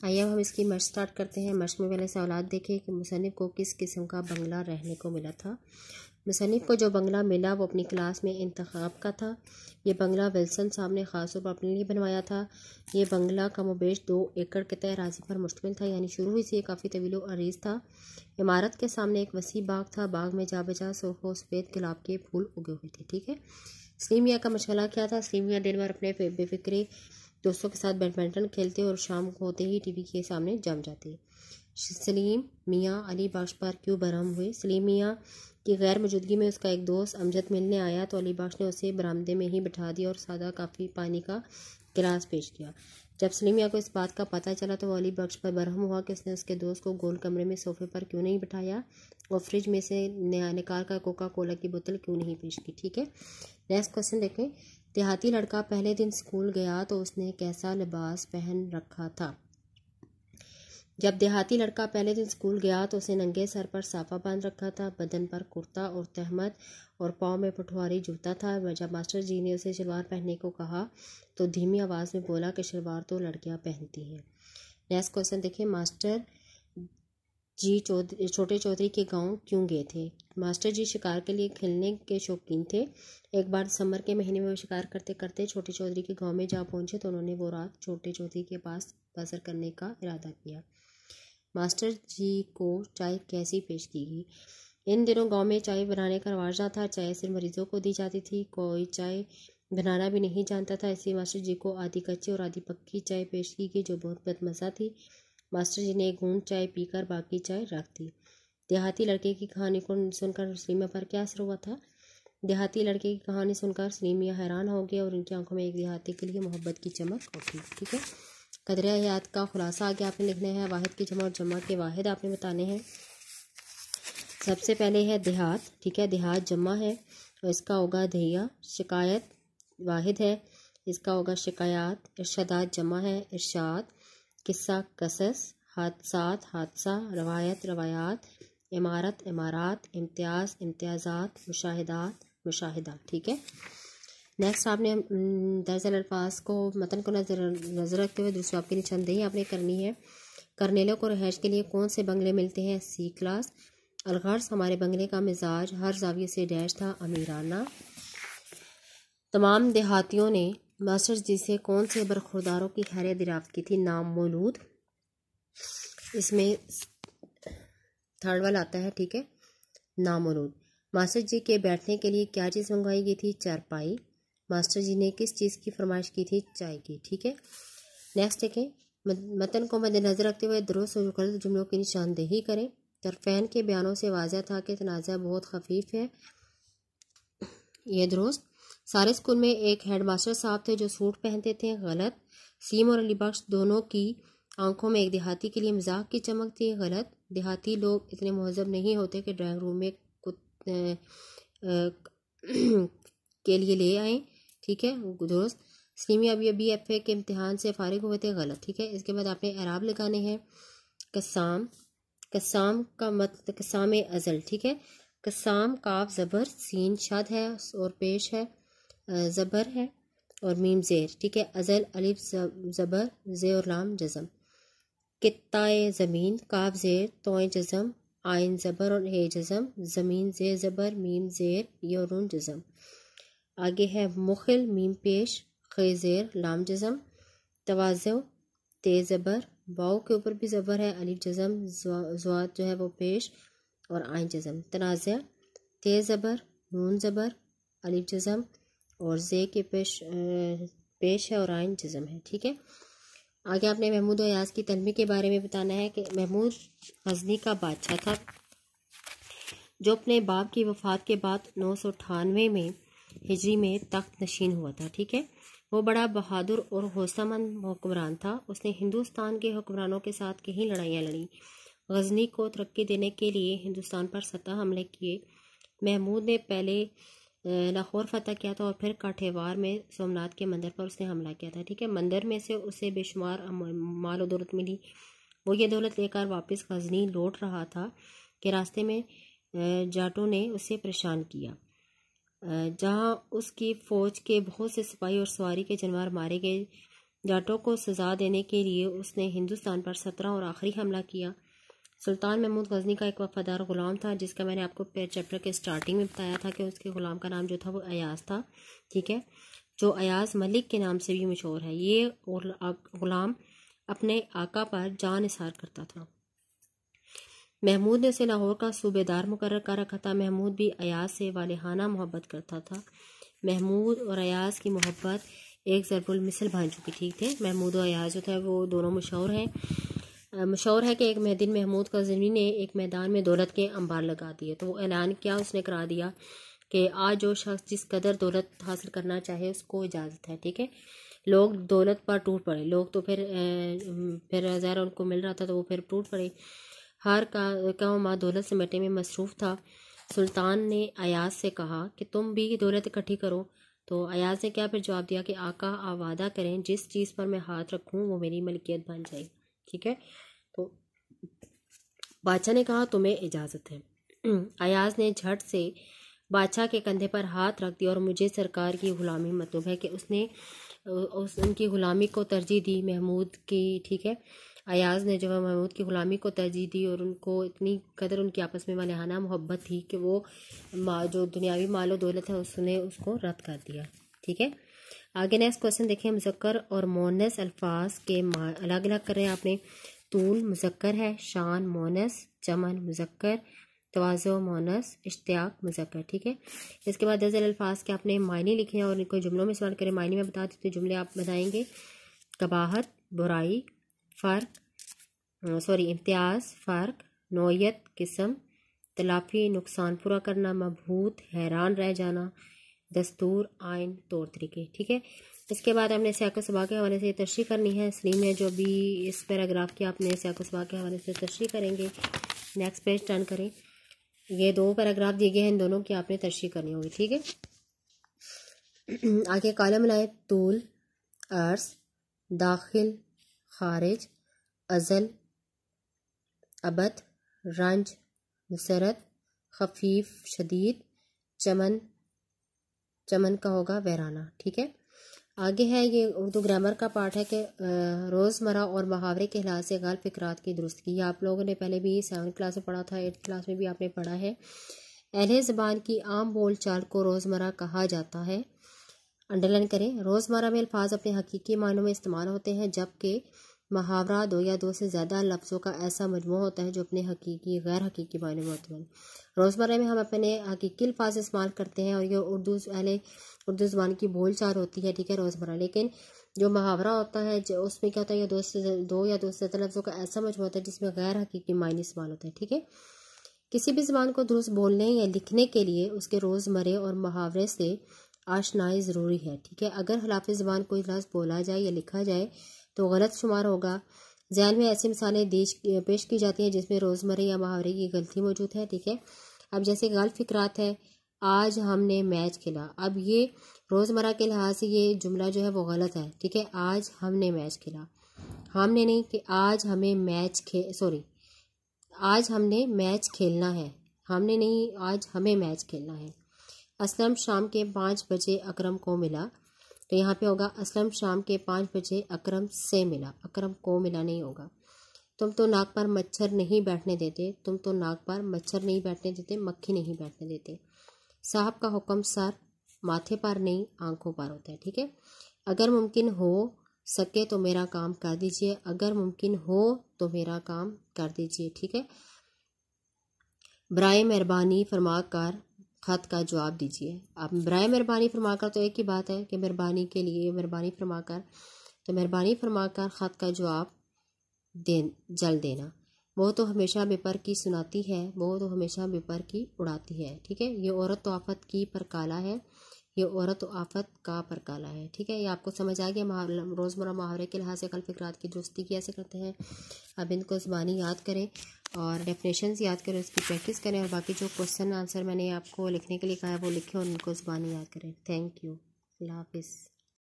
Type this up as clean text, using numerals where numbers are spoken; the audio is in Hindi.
आइए अब हम इसकी मशक स्टार्ट करते हैं। मशक में पहले सवालात देखें कि मुसन्निफ़ को किस किस्म का बंगला रहने को मिला था। मुसन्निफ़ को जो बंगला मिला वो अपनी क्लास में इंतखाब का था। ये बंगला विल्सन साहब ने ख़ास तौर पर अपने लिए बनवाया था। ये बंगला कमोबेश 2 एकड़ के तय राजी पर मुश्तमिल था, यानी शुरू ही से काफ़ी तवील अरीज़ था। इमारत के सामने एक वसी बाग था। बाग में जा बजा सुर्ख व सफ़ेद गुलाब के फूल उगे हुए थे। ठीक है। सलीम मियाँ का मशगला क्या था? सलीम मियाँ दिन भर अपने बेफिक्रे दोस्तों के साथ बैडमिंटन खेलते और शाम को होते ही टीवी के सामने जम जाते। सलीम मियाँ अली बख्श पर क्यों बरहम हुए? सलीम मियाँ की गैर मौजूदगी में उसका एक दोस्त अमजद मिलने आया तो अली बख्श ने उसे बरामदे में ही बिठा दिया और सादा काफ़ी पानी का गिलास पेश किया। जब सलीम मियाँ को इस बात का पता चला तो वो अली बख्श पर बरहम हुआ कि उसने उसके दोस्त को गोल कमरे में सोफे पर क्यों नहीं बिठाया और फ्रिज में से निकाल कर कोका कोला की बोतल क्यों नहीं पेश की। ठीक है। नेक्स्ट क्वेश्चन देखें। देहाती लड़का पहले दिन स्कूल गया तो उसने कैसा लिबास पहन रखा था? जब देहाती लड़का पहले दिन स्कूल गया तो उसने नंगे सर पर साफा बांध रखा था, बदन पर कुर्ता और तहमद और पाँव में पठवारी जूता था। जब मास्टर जी ने उसे शलवार पहनने को कहा तो धीमी आवाज़ में बोला कि शलवार तो लड़कियां पहनती हैं। नेक्स्ट क्वेश्चन देखें। मास्टर जी छोटे चौधरी के गांव क्यों गए थे? मास्टर जी शिकार के लिए खेलने के शौकीन थे। एक बार दिसंबर के महीने में वो शिकार करते करते छोटे चौधरी के गांव में जा पहुंचे तो उन्होंने वो रात छोटे चौधरी के पास बसर करने का इरादा किया। मास्टर जी को चाय कैसी पेश की गई? इन दिनों गांव में चाय बनाने का रवाज ना था। चाय सिर्फ मरीजों को दी जाती थी। कोई चाय बनाना भी नहीं जानता था, इसलिए मास्टर जी को आधी कच्ची और आधी पक्की चाय पेश की गई जो बहुत बदमज़ा थी। मास्टर जी ने एक घूंट चाय पीकर बाकी चाय रख दी। देहाती लड़के की कहानी को सुनकर सलीमा पर क्या असर हुआ था? देहाती लड़के की कहानी सुनकर सलीम मियाँ हैरान हो गए और उनकी आंखों में एक देहाती के लिए मोहब्बत की चमक उठी। ठीक है। कदर हयात का खुलासा आगे आपने लिखना है। वाहिद की जमा और जमा के वाहिद आपने बताने हैं। सबसे पहले है देहात। ठीक है। देहात जमा है और इसका होगा दहिया। शिकायत वाहिद है, इसका होगा शिकायत। इरशादात जमा है, इरशाद। किस्सा कसस। हादसात हादसा। रवायत रवायात। इमारत इमारात। इम्तियाज़ इम्तियाज़ात। मुशाहिदात मुशाहिदा। ठीक है। नेक्स्ट आपने दरअसल अल्फाज को मतन को नजर रखते हुए दूसरे आपकी निशानदेही आपने करनी है। करनेलों को रिहाइश के लिए कौन से बंगले मिलते हैं? सी क्लास। अलगर्ज हमारे बंगले का मिजाज हर जाविये से डैश था, अमीराना। तमाम देहातियों ने मास्टर जी से कौन से बरखुरदारों की खैरियत दरियाफ्त की थी? नाम मौलूद। इसमें थर्ड वाला आता है। ठीक है। नाम मौलूद। मास्टर जी के बैठने के लिए क्या चीज़ मंगवाई गई थी? चारपाई। मास्टर जी ने किस चीज़ की फरमाइश की थी? चाय की। ठीक है। नेक्स्ट देखें। मतन को मद्देनजर रखते हुए दुरुस्त और गलत जुमलों की निशानदेही करें। तरफैन के बयानों से वाज़ह था कि तनाज़ा बहुत खफीफ है, ये दुरुस्त। सारे स्कूल में एक हेडमास्टर साहब थे जो सूट पहनते थे, गलत। सीम और अली बख्श दोनों की आंखों में एक देहाती के लिए मजाक की चमक थी, गलत। देहाती लोग इतने महजब नहीं होते कि ड्राइंग रूम में के लिए ले आए। ठीक है। दुरुस्त। सलीमी अभी एफए के इम्तिहान से फारिग हुए थे, गलत। ठीक है। इसके बाद आपने एराब लगाने हैं। कसाम। कसाम का मतलब कसाम अजल। ठीक है। कसाम काफ ज़बर, सीन शद है और पेश है, ज़बर है और मीम ज़ेर। ठीक है। अजल अलिफ ज़बर, ज़े और लाम जज़म। कित्ताए ज़मीन, काफ ज़ेर, तोए जज़म, आइन ज़बर और हे जज़म, ज़मीन ज़े ज़बर, मीम ज़ेर, योरून जज़म। आगे है मुखिल, मीम पेश, खे ज़ेर, लाम जज़म। तवाज़ो, ते ज़बर, वाओ के ऊपर भी ज़बर है, अलिफ जज़म, ज़वाद जो है वो पेश और आइन जज़म। तनाज़ा, ते ज़बर, नून ज़बर, अलिफ जज़म और ज़े के पेश है और आइन जज़म है। ठीक है। आगे आपने महमूद अयाज की तलमी के बारे में बताना है कि महमूद गजनी का बादशाह था जो अपने बाप की वफ़ात के बाद 998 में हिजरी में तख्त नशीन हुआ था। ठीक है। वो बड़ा बहादुर और हौसलामंद हुक्मरान था। उसने हिंदुस्तान के हुक्मरानों के साथ कई लड़ाइयाँ लड़ी। गजनी को तरक्की देने के लिए हिंदुस्तान पर सतह हमले किए। महमूद ने पहले लाहौर फतह किया था और फिर काठेवार में सोमनाथ के मंदिर पर उसने हमला किया था। ठीक है। मंदिर में से उसे बेशुमार माल और दौलत मिली। वो ये दौलत लेकर वापस गजनी लौट रहा था कि रास्ते में जाटों ने उसे परेशान किया। जहां उसकी फ़ौज के बहुत से सिपाही और सवारी के जानवर मारे गए जाटों को सज़ा देने के लिए उसने हिंदुस्तान पर 17 और आखिरी हमला किया। सुल्तान महमूद गजनी का एक वफादार ग़ुलाम था, जिसका मैंने आपको चैप्टर के स्टार्टिंग में बताया था कि उसके ग़ुलाम का नाम जो था वो अयाज था। ठीक है, जो अयाज मलिक के नाम से भी मशहूर है। ये ग़ुलाम अपने आका पर जान निसार करता था। महमूद ने उसे लाहौर का सूबेदार मुकर्रर कर रखा था। महमूद भी अयाज से वालिहाना मोहब्बत करता था। महमूद और अयाज की मोहब्बत एक ज़रबुल मिसल भांजों की ठीक थे। महमूद और अयाज जो था वो दोनों मशहूर हैं। मशहूर है कि एक दिन महमूद गज़नवी ने एक मैदान में दौलत के अंबार लगा दिए, तो वो ऐलान किया, उसने करा दिया कि आज जो शख्स जिस कदर दौलत हासिल करना चाहे उसको इजाज़त है। ठीक है, लोग दौलत पर टूट पड़े। लोग तो फिर ज़ाहिर उनको मिल रहा था तो वो फिर टूट पड़े। हर का माँ दौलत समेटने में मसरूफ़ था। सुल्तान ने अयाज से कहा कि तुम भी दौलत इकट्ठी करो। तो अयाज ने क्या फिर जवाब दिया कि आका आप वादा करें जिस चीज़ पर मैं हाथ रखूं वो मेरी मलकियत बन जाए। ठीक है, तो बादशाह ने कहा तुम्हें इजाज़त है। अयाज ने झट से बादशाह के कंधे पर हाथ रख दिया और मुझे सरकार की ग़ुलामी मतलूब है कि उसने उनकी ग़ुलामी को तरजीह दी महमूद की। ठीक है, अयाज ने जो है महमूद की ग़ुलामी को तरजीह दी और उनको इतनी कदर उनकी आपस में वालिहाना मोहब्बत थी कि वो जो दुनियावी मालो दौलत है उसने उसको रद्द कर दिया। ठीक है, आगे नेक्स्ट क्वेश्चन देखें। मुज़क्कर और मोनस अल्फाज के अलग अलग करें आपने। तूल मुज़क्कर है, शान मोनस, चमन मुज़क्कर, तवाज़ो मोनस, इश्तियाक मुज़क्कर। ठीक है, इसके बाद दज़ल अल्फाज के आपने मायने लिखे हैं और इनको जुमलों में इस्तेमाल करें। मायने में बता देते जुमले आप बताएंगे। कबाहत, बुराई, फ़र्क इम्तियाज़, फ़र्क, नौयत, किस्म, तलाफ़ी, नुकसान पूरा करना, मबहूत, हैरान रह जाना, दस्तूर, आइन, तौर तरीके। ठीक है, इसके बाद हमने सियाक़ सबा के हवाले से तशरीह करनी है। सलीम ने जो भी इस पैराग्राफ की आपने सियाक़ सबा के हवाले से तशरीह करेंगे। नेक्स्ट पेज टर्न करें। ये 2 पैराग्राफ दिए गए हैं, इन दोनों की आपने तशरीह करनी होगी। ठीक है, आगे कॉलम लाए। तूल, अर्स, दाखिल, खारिज, अज़ल, अबद, रंज, मुसरत, खफीफ, शदीद, चमन का होगा वैराना। ठीक है, आगे है ये उर्दू ग्रामर का पार्ट है कि रोज़मर्रा और मुहावरे के लिहाज से गल्प फ़िक्रात की दुरुस्तगी। आप लोगों ने पहले भी 7th क्लास में पढ़ा था, 8th क्लास में भी आपने पढ़ा है। अहले ज़बान की आम बोल चाल को रोज़मर्रा कहा जाता है। अंडरलाइन करें। रोज़मर्रा में अल्फाज अपने हकीकी मायनों में इस्तेमाल होते हैं, जबकि मुहावरा 2 या 2 से ज़्यादा लफ्ज़ों का ऐसा मजमू होता है जो अपने हकीकी गैर हकीकी मायनों में होते हैं। रोज़मर्रा में हम अपने हकीकी अल्फाज इस्तेमाल करते हैं और ये उर्दू ज़बान की बोल चाल होती है। ठीक है, रोज़मर्रा। लेकिन जो मुहावरा होता है जो उसमें क्या होता है, 2 या 2 से ज़्यादा लफ्ज़ों का ऐसा मजमू होता है जिसमें गैर हकीकी मायने इस्तेमाल होते हैं। ठीक है, किसी भी ज़बान को दुरुस्त बोलने या लिखने के लिए उसके रोज़मर्रे और मुहावरे से आशनाई ज़रूरी है। ठीक है, अगर खिलाफ़ी ज़बान कोई लफ्ज़ बोला जाए या लिखा जाए तो गलत शुमार होगा। ज़हन में ऐसी मिसालें पेश की जाती हैं जिसमें रोज़मर्रे या मुहावरे की गलती मौजूद है। ठीक है, अब जैसे गल्प फ़िक्रात है, आज हमने मैच खेला। अब ये रोज़मर्रा के लिहाज से ये जुमला जो है वो गलत है। ठीक है, आज हमने मैच खेला, हमने नहीं कि आज हमने मैच खेलना है, हमने नहीं आज हमें मैच खेलना है। असलम शाम के 5 बजे अकरम को मिला, तो यहाँ पे होगा असलम शाम के 5 बजे अकरम से मिला, अकरम को मिला नहीं होगा। तुम तो नाक पर मच्छर नहीं बैठने देते, तुम तो नाक पर मच्छर नहीं बैठने देते, मक्खी नहीं बैठने देते। साहब का हुक्म सर माथे पर नहीं आंखों पर होता है। ठीक है, अगर मुमकिन हो सके तो मेरा काम कर दीजिए, अगर मुमकिन हो तो मेरा काम कर दीजिए। ठीक है, बराए मेहरबानी फरमाकर ख़त का जवाब दीजिए। अब बराए मेहरबानी फरमाकर तो एक ही बात है कि मेहरबानी के लिए मेहरबानी फरमाकर, तो मेहरबानी फरमाकर ख़त का जवाब जल्द देना। वो तो हमेशा बेपर की सुनाती है, वो तो हमेशा बेपर की उड़ाती है। ठीक है, ये औरत तो आफत की परकाला है, ये औरत तो आफत का परकाला है। ठीक है, ये आपको समझ आ गया रोज़मर्रा मुहावरे के लिहाज से कल फ़िक्रात की दुरुस्ती कैसे करते हैं। अब इनको ज़बानी याद करें और डेफिनेशंस याद करें, उसकी प्रैक्टिस करें और बाकी जो क्वेश्चन आंसर मैंने आपको लिखने के लिए कहा है वो लिखें और उनको ज़बानी याद करें। थैंक यू, अल्लाह हाफ़िज़।